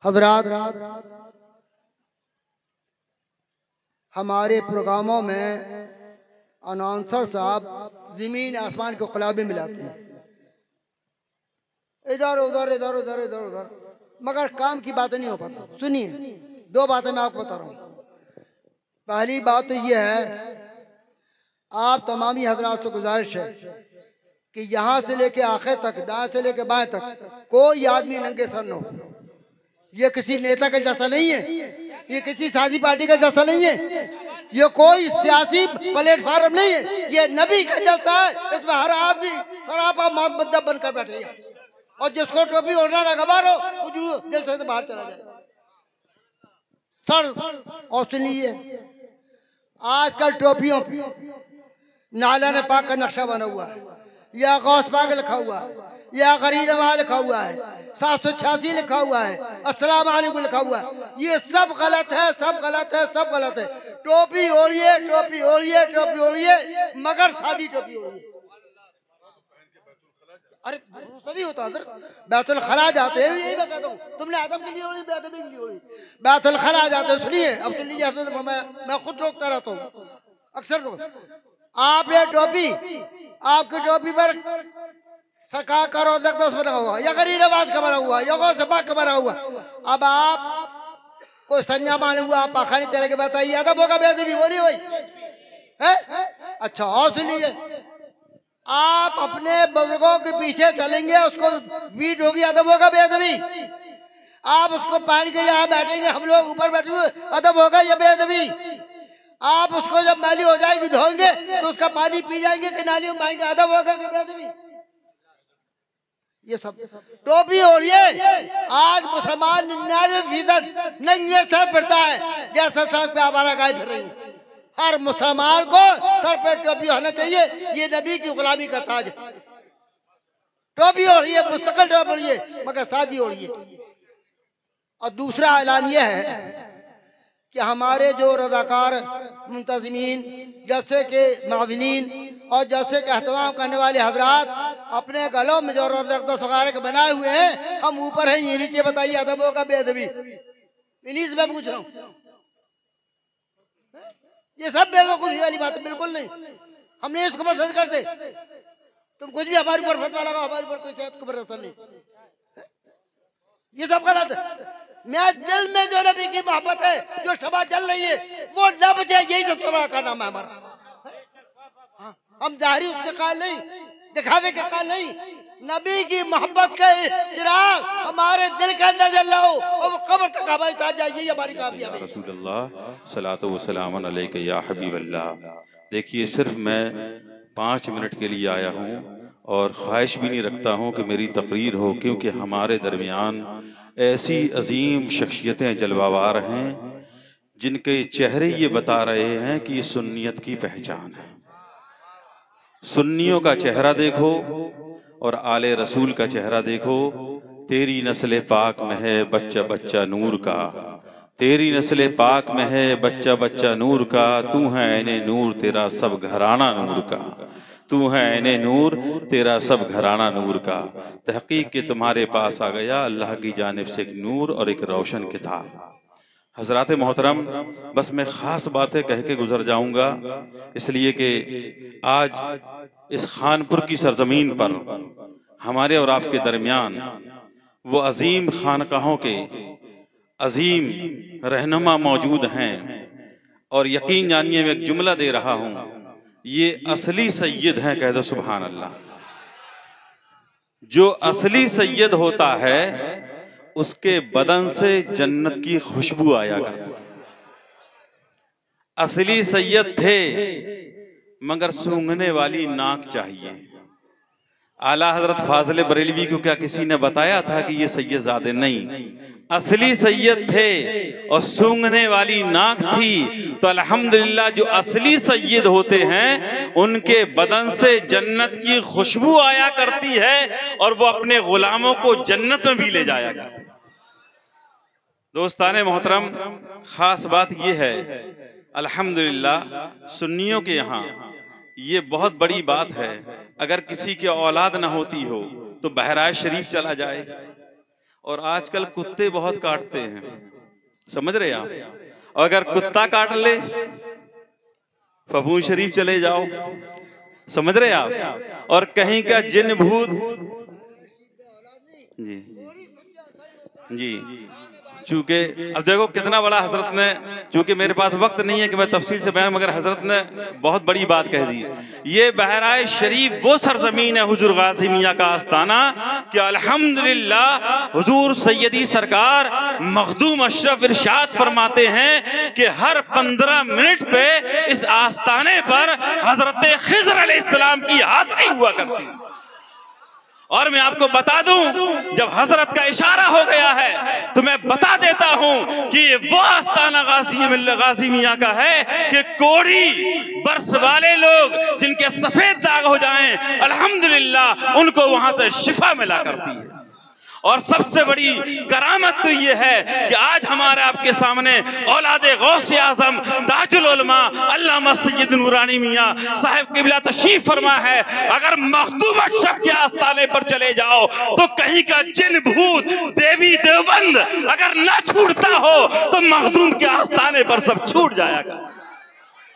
हज़रात, हमारे प्रोग्रामों में अनाउंसर साहब ज़मीन आसमान के क़ुलाबे मिलाते हैं, इधर उधर इधर उधर इधर उधर, मगर काम की बातें नहीं हो पाता। सुनिए, दो बातें मैं आपको बता रहा हूँ। पहली बात तो यह है, आप तमामी हजरात से गुजारिश है कि यहाँ से लेके आखिर तक, दाएं से लेके बाएं तक कोई आदमी नंगे सर न हो। ये किसी नेता के जैसा नहीं है, ये किसी साजी पार्टी का जैसा नहीं है, ये कोई सियासी प्लेटफॉर्म नहीं है, ये नबी का जलसा है। इसमें हर आदमी सरापा मोहब्बत बनकर बैठेगा और जिसको टोपी ओढ़ना ना गवार हो वो जलसे से बाहर चला जाए। सर और सुनिए, आजकल टोपियों नाला ने पाक का नक्शा बना हुआ है, या गौस पाक लिखा हुआ है, या गरीब नवाज लिखा हुआ है, 786 लिखा हुआ है, अस्सलाम वालेकुम लिखा हुआ है। ये सब गलत है, सब गलत है, सब गलत है। टोपी ओढ़िए, टोपी ओढ़िए, टोपी ओढ़िए, मगर सादी टोपी ओढ़िए। अरे सभी होता है, बैतुल खला जाते हैं, यही मैं कहता हूँ। तुमने आदम के लिए ओढ़ी, बेअदबी के लिए ओढ़ी, बैतुल खला जाते हैं। सुनिए, अब सुन लीजिए, मैं खुद रोकता रहता हूँ अक्सर। तो आप ये टोपी, आपकी टोपी पर सरकार का रोज़ बना हुआ, या गरीब नवाज का बना हुआ, या गौस पाक का बना हुआ। अब आप कोई संज्ञा माने हुआ, आप पाखाने चले के बताइए, अदब होगा, बेअदबी बोली हुई है। अच्छा, और सुन लीजिए, आप अपने बुजुर्गों के पीछे चलेंगे, उसको बीट होगी, अदब होगा, बेअदबी। आप उसको पहन के यहाँ बैठेंगे, हम लोग ऊपर बैठे हुए, अदब होगा या बेअदबी। आप उसको जब मैली हो जाएगी धोएंगे तो उसका पानी पी जाएंगे कि नाली में पाएंगे, अदब होगा कि बेअदबी। ये सब टोपी ओढ़िए। आज मुसलमान 99% नंगे सर फिरता है, जैसे सड़क पे आवारा गाय फिर रही है। हर मुसलमान को सर पे टोपी होना चाहिए, ये नबी की गुलामी का ताज है। टोपी ओढ़िए, मुस्तकिल टोपी ओढ़िए, मगर सादी ओढ़िए। और दूसरा ऐलान यह है कि हमारे जो रज़ाकार मुंतज़मीन, जैसे कि माविनीन और जैसे कि एहतमाम करने वाले हजरात अपने गलों में जो रोज़ वगैरह के बनाए हुए हैं, हम ऊपर हैं, ये नीचे बताइए, अदब होगा बेअदबी। इन्हीं से मैं पूछ रहा हूँ, ये सब बेवकूफ़ी वाली बात बिल्कुल नहीं। हमने इसको पसंद करते, तुम कुछ भी हमारे ऊपर फतवा लगाओ, हमारे ऊपर कोई सेहत खबर असर नहीं, ये सब गलत है। मैं दिल में जो नबी की मोहब्बत है, जो शबा चल रही है, वो न बचे, यही सबसे बड़ा का नाम है हमारा। हम जाहिरी उसके काल नहीं, दिखावे के काल नहीं, नबी की मोहब्बत का चिराग हमारे दिल के अंदर जल रहा हो और वो कब्र तक हमारे साथ जाए, यही हमारी कामयाबी है। रसूलुल्लाह सलातो व सलाम अलैका या हबीबल्लाह। देखिए, सिर्फ मैं 5 मिनट के लिए आया हूँ और ख्वाहिश भी नहीं रखता हूँ कि मेरी तकरीर हो, क्योंकि हमारे दरमियान ऐसी अजीम शख्सियतें जलवावार हैं जिनके चेहरे ये बता रहे हैं कि ये सुन्नियत की पहचान है। सुन्नियों का चेहरा देखो और आले रसूल का चेहरा देखो। तेरी नस्ल पाक में है बच्चा बच्चा नूर का, तेरी नस्ल पाक में है बच्चा बच्चा नूर का। तू है ऐने नूर, तेरा सब घराना नूर का। तू है ऐने नूर, तेरा सब घराना नूर का। तहकीक के तुम्हारे पास आ गया अल्लाह की जानिब से एक नूर और एक रोशन किताब। हजरात मोहतरम, बस मैं ख़ास बातें कह के गुजर जाऊंगा, इसलिए कि आज इस खानपुर की सरजमीन पर हमारे और आपके दरमियान वो अजीम खानकाहों के अजीम रहनुमा मौजूद हैं। और यकीन जानिए, मैं एक जुमला दे रहा हूँ, ये असली सैयद हैं, कह दो सुभान अल्लाह। जो असली सैयद होता है उसके बदन से जन्नत की खुशबू आया करती है। असली सैयद थे मगर सूंघने वाली नाक चाहिए। आला हजरत फाजिल बरेलवी को क्या किसी ने बताया था कि ये सैयद ज़ादे नहीं, असली सैयद थे और सूंघने वाली नाक थी। तो अल्हम्दुलिल्लाह, जो असली सैयद होते हैं उनके बदन से जन्नत की खुशबू आया करती है और वो अपने गुलामों को जन्नत में भी ले जाया करते हैं। दोस्ताने मोहतरम, खास बात यह है, अल्हम्दुलिल्लाह सुन्नियों के यहाँ ये बहुत बड़ी बात है, अगर किसी की औलाद ना होती हो तो बहराए शरीफ चला जाए और आजकल कुत्ते बहुत काटते हैं, समझ रहे आप? और अगर कुत्ता काट ले, फबून शरीफ चले जाओ, समझ रहे आप? और कहीं का जिन भूत, जी जी, चूंकि अब देखो कितना बड़ा हजरत ने, चूंकि मेरे पास वक्त नहीं है कि मैं तफसील से बयान, मगर हजरत ने बहुत बड़ी बात कह दी। ये बहराए शरीफ वो सरजमीन है हुजूर गाजी मियाँ का आस्ताना कि अल्हम्दुलिल्लाह हुजूर सैयदी सरकार मखदूम अशरफ इरशाद फरमाते हैं कि हर 15 मिनट पे इस आस्ताने पर हजरत खिज़र अलैहिस्सलाम की हाज़िरी हुआ करती है। और मैं आपको बता दूं, जब हजरत का इशारा हो गया है तो मैं बता देता हूं कि वो आस्ताना गाजी मियाँ का है कि कोड़ी बरस वाले लोग जिनके सफेद दाग हो जाएं, अल्हम्दुलिल्लाह उनको वहां से शिफा मिला करती है। और सबसे बड़ी करामत तो ये है कि आज हमारे आपके सामने औलादे गौसे आजम ताजुल उलमा अल्लामा सैयद नूरानी मियाँ साहब क़िबला तशरीफ फरमा है। अगर मखदूम अशरफ के आस्ताने पर चले जाओ तो कहीं का जिन भूत देवी देवबंद अगर ना छूटता हो तो मखदूम के आस्ताने पर सब छूट जाएगा।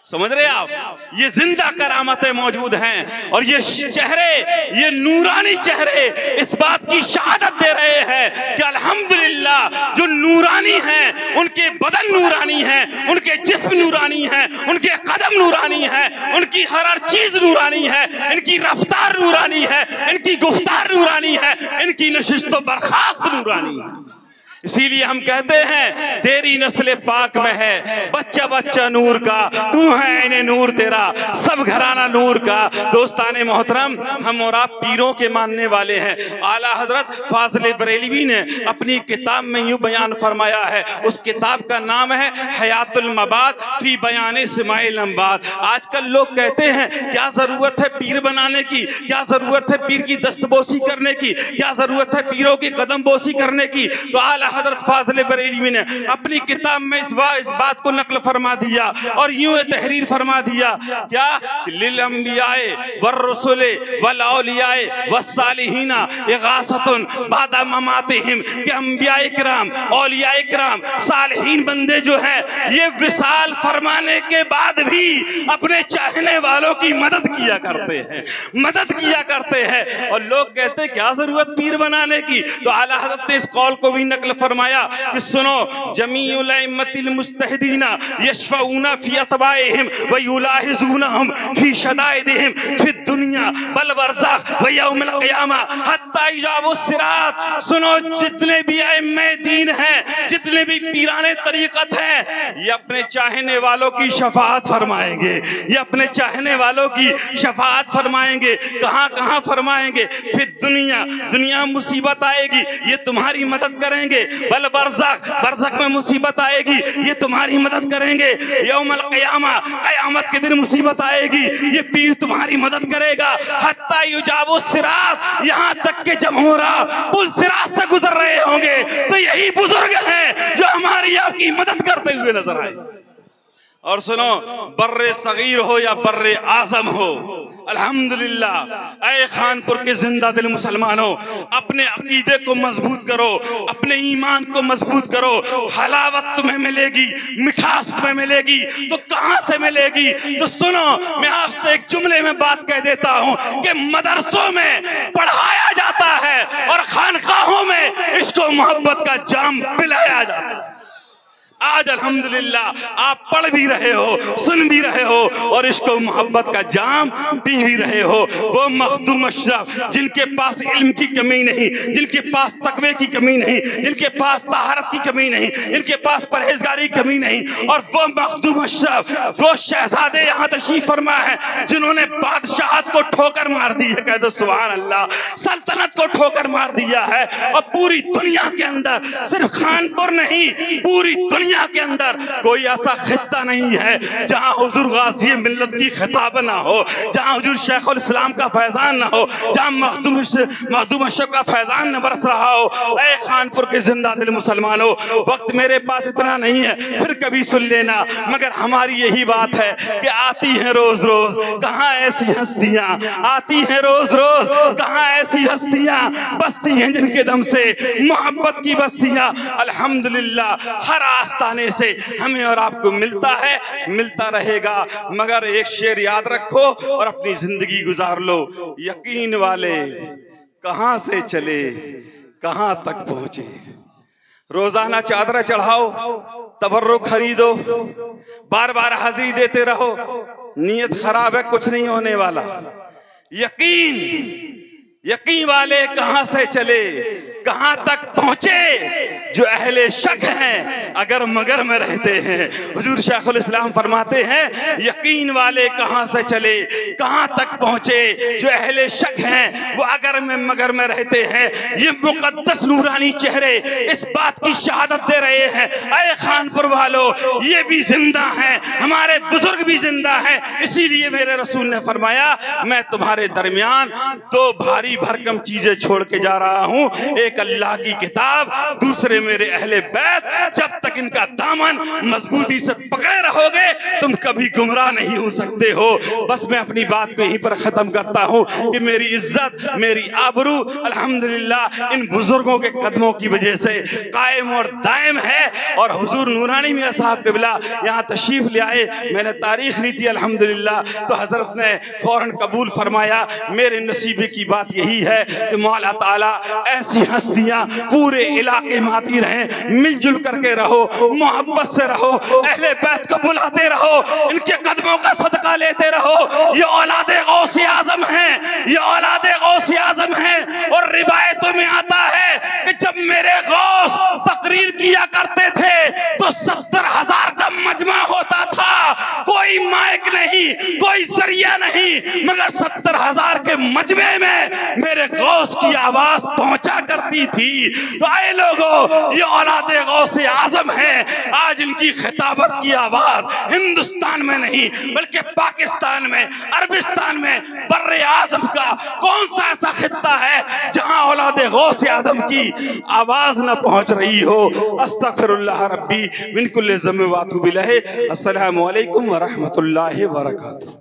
समझ रहे आप? ये जिंदा करामतें मौजूद हैं और ये चेहरे, ये नूरानी चेहरे इस बात की शहादत दे रहे हैं कि अल्हम्दुलिल्लाह जो नूरानी हैं उनके बदन नूरानी हैं, उनके जिस्म नूरानी हैं, उनके कदम नूरानी हैं, उनकी हर चीज नूरानी है, इनकी रफ्तार नूरानी है, इनकी गुफ्तार नूरानी है, इनकी नशिस्त व बर्खास्त नूरानी है। इसीलिए हम कहते हैं तेरी नस्ल पाक में है बच्चा बच्चा नूर का, तू है इन्हें नूर तेरा सब घराना नूर का। दोस्ताने मोहतरम, हम और आप पीरों के मानने वाले हैं। आला हजरत फाज़िल बरेलवी ने अपनी किताब में यूं बयान फरमाया है, उस किताब का नाम है हयातुल मबाद फी बयान इस्माइल अम्बाद। आजकल लोग कहते हैं क्या जरूरत है पीर बनाने की, क्या जरूरत है पीर की दस्तबोसी करने की, क्या जरूरत है पीरों की कदम बोसी करने की। तो आला हजरत फाज़िल बरेलवी ने अपनी किताब में इस बात को नकल फरमा दिया और यूं तहरीर फरमा दिया क्या, लिल अंबियाए वर रसूले वल औलियाए वस्सालिहीना इगासतुन बादा ममातिहिम, कि अंबियाए किराम, औलियाए किराम, सालिहीन बंदे जो है ये विसाल फरमाने के बाद भी अपने चाहने वालों की मदद किया करते हैं, मदद किया करते हैं। और लोग कहते हैं क्या जरूरत पीर बनाने की। तो आला हज़रत ने इस कौल को भी नकल फरमाया कि सुनो, जमीउल अइम्मतिल मुस्तहिदीना यशफऊना फी अतबाइहिम व युलाहिज़ूनहुम फी शदाइदिहिम फी दुनिया बल बरज़ख व यौमिल क़ियामा हत्ता इजाबुस सिरात। सुनो, जितने भी अइम्मे दीन हैं, जितने भी पीराने तरीक़त हैं, ये अपने चाहने वालों की शफाअत फरमाएंगे, ये अपने चाहने वालों की शफाअत फरमाएंगे। कहाँ कहाँ फरमाएंगे? फिर दुनिया, दुनिया मुसीबत आएगी ये तुम्हारी मदद करेंगे, बल बरज़ख, बरज़ख में मुसीबत आएगी ये तुम्हारी मदद करेंगे, यौमल क़ियामा, क़यामत के दिन मुसीबत आएगी ये पीर तुम्हारी मदद करेगा। हत्ता युजाबुस सिरात, यहाँ तक के जब हो रहा पुल सिरात से गुजर रहे होंगे तो यही बुजुर्ग हैं जो हमारी आपकी मदद करते हुए नजर आए। और सुनो, बर्रे सगीर हो या बर्रे आजम हो, अल्हम्दुलिल्लाह ऐ खानपुर के जिंदा दिल मुसलमानों, अपने अकीदे को मजबूत करो, अपने ईमान को मजबूत करो। हलावत तुम्हें मिलेगी, मिठास तुम्हें मिलेगी, तो कहाँ से मिलेगी? तो सुनो, मैं आपसे एक जुमले में बात कह देता हूँ कि मदरसों में पढ़ाया जाता है और खानकाहों में इश्क़ व मोहब्बत का जाम पिलाया जाता है। आज अल्हम्दुलिल्लाह आप पढ़ भी रहे हो, सुन भी रहे हो और इसको मोहब्बत का जाम पी भी रहे हो। वो मखदूम अशरफ जिनके पास इल्म की कमी नहीं, जिनके पास तकवे की कमी नहीं, जिनके पास तहारत की कमी नहीं, जिनके पास परहेजगारी की कमी नहीं, और वो मखदूम अशरफ, वो शहजादे यहाँ तशरीफ फरमा है जिन्होंने बादशाहत को ठोकर मार दी है। कह दो सुभान अल्लाह। सल्तनत को ठोकर मार दिया है और पूरी दुनिया के अंदर, सिर्फ खानपुर नहीं, पूरी दुनिया दुनिया के अंदर कोई ऐसा खित्ता नहीं है जहां हुजूर गाज़ी मिल्लत की खिताब ना हो, जहां हुजूर शेखुल इस्लाम का फैजान ना हो, जहां मखदूम अशरफ का फैजान न बरस रहा हो। ऐ खानपुर के जिंदा दिल मुसलमानों, वक्त मेरे पास इतना नहीं है, फिर कभी सुन लेना, मगर हमारी यही बात है कि आती हैं रोज रोज कहाँ ऐसी हस्तियां, आती हैं रोज रोज कहाँ ऐसी हस्तियां, बस्ती हैं जिनके दम से मोहब्बत की बस्तियां। अल्हम्दुलिल्लाह हर आस्ताने से हमें और आपको मिलता है, मिलता रहेगा, मगर एक शेर याद रखो और अपनी जिंदगी गुजार लो। यकीन वाले कहां से चले कहां तक पहुंचे, रोजाना चादर चढ़ाओ, तबर्रुक खरीदो, बार बार हाजिरी देते रहो, नीयत खराब है, कुछ नहीं होने वाला। यकीन वाले कहां से चले कहां तक पहुंचे, जो अहले शक हैं अगर मगर में रहते हैं। हुजूर शेखुल इस्लाम फरमाते हैं यकीन वाले कहां से चले कहां तक पहुंचे, जो अहले शक हैं वो अगर में मगर में रहते हैं। ये मुकद्दस नूरानी चेहरे इस बात की शहादत दे रहे हैं, ऐ खानपुर वालों ये भी जिंदा हैं, हमारे बुजुर्ग भी जिंदा हैं। इसीलिए मेरे रसूल ने फरमाया मैं तुम्हारे दरमियान दो भारी भरकम चीजें छोड़ के जा रहा हूं, एक अल्लाह की किताब, दूसरे मेरे अहले बैत। जब तक इनका दामन मजबूती से पकड़े रहोगे तुम कभी गुमराह नहीं हो सकते हो। बस मैं अपनी बात को यहीं पर खत्म करता हूं कि मेरी इज्जत, मेरी आबरू अल्हम्दुलिल्लाह इन बुजुर्गों के कदमों की वजह से कायम और दायम है। और हुजूर नूरानी मियां साहब क़िबला यहाँ तशरीफ ले आए, मैंने तारीख ली थी अल्हम्दुलिल्लाह, तो हजरत ने फौरन कबूल फरमाया। मेरे नसीबे की बात यही है कि मौला ताला ऐसी हस्तियां पूरे इलाके में आती रहें, मिलजुल करके रहो, मोहब्बत से रहो, अहले बैत को बुलाते रहो, इनके कदमों का सदका लेते रहो। ये औलादे गौसे आजम हैं, ये औलादे गौसे आजम हैं। और रिवायतों में आता है कि जब मेरे गौस तकरीर किया करते थे तो 70,000 का मजमा होता था, कोई माइक नहीं, कोई जरिया नहीं, मगर 70,000 के मजमे में मेरे गौस की आवाज पहुंचा करती थी। तो आए लोगों, ये औलादे गौसे आजम हैं, आज इनकी खिताबत की आवाज हिंदुस्तान में नहीं बल्कि पाकिस्तान में, अरबिस्तान में, बर्रे आजम का कौन सा ऐसा खित्ता है जहां औलादे गौसे आजम की आवाज न पहुंच रही हो। अस्तगफिरुल्लाह रब्बी मिन कुल्लि ज़म्बिन व अतूबु इलैहि। अस्सलामु अलैकुम व रहमतुल्लाहि व बरकातुहू।